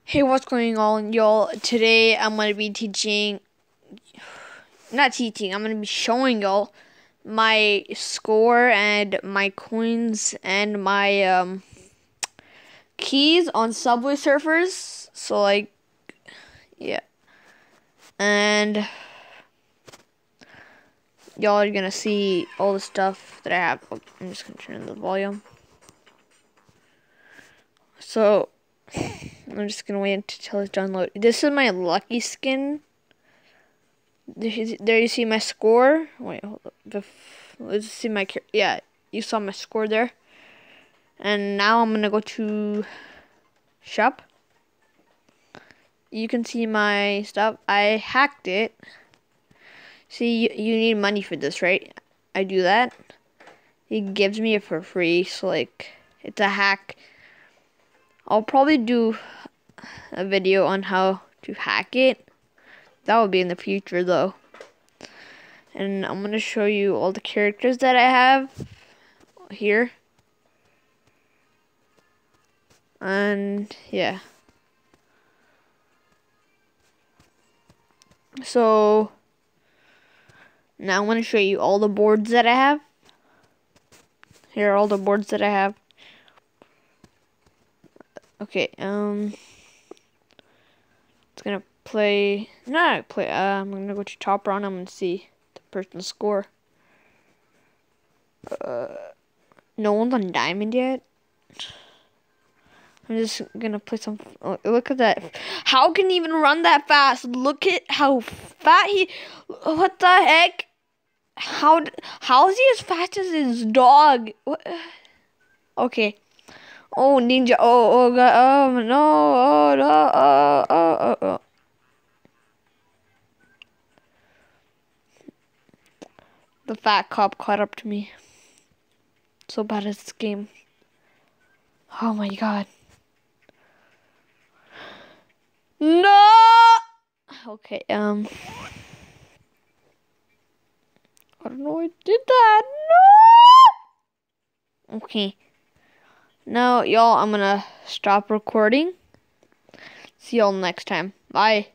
Hey, what's going on, y'all? Today I'm going to be I'm going to be showing y'all my score and my coins and my keys on Subway Surfers. So, yeah. And y'all are going to see all the stuff that I have. Oh, I'm just going to turn on the volume. So, I'm just going to wait until it's downloaded. This is my lucky skin. There you see my score. Wait, hold up. Let's see my, yeah, you saw my score there. And now I'm gonna go to shop. You can see my stuff. I hacked it. See, you need money for this, right? I do that. It gives me it for free, so it's a hack. I'll probably do a video on how to hack it. That will be in the future, though. And I'm going to show you all the characters that I have here. And, yeah. So, now I'm going to show you all the boards that I have. Here are all the boards that I have. Okay, it's going to play, I'm going to go to top round. I'm going to see the person's score. No one's on diamond yet. I'm just gonna play some. Oh, look at that! How can he even run that fast? Look at how fat he. What the heck? How is he as fast as his dog? What? Okay. Oh, ninja! Oh god! Oh no! Oh no! Oh. The fat cop caught up to me. So bad at this game. Oh my god. No! Okay, I don't know why I did that. No! Okay. Now, y'all, I'm gonna stop recording. See y'all next time. Bye.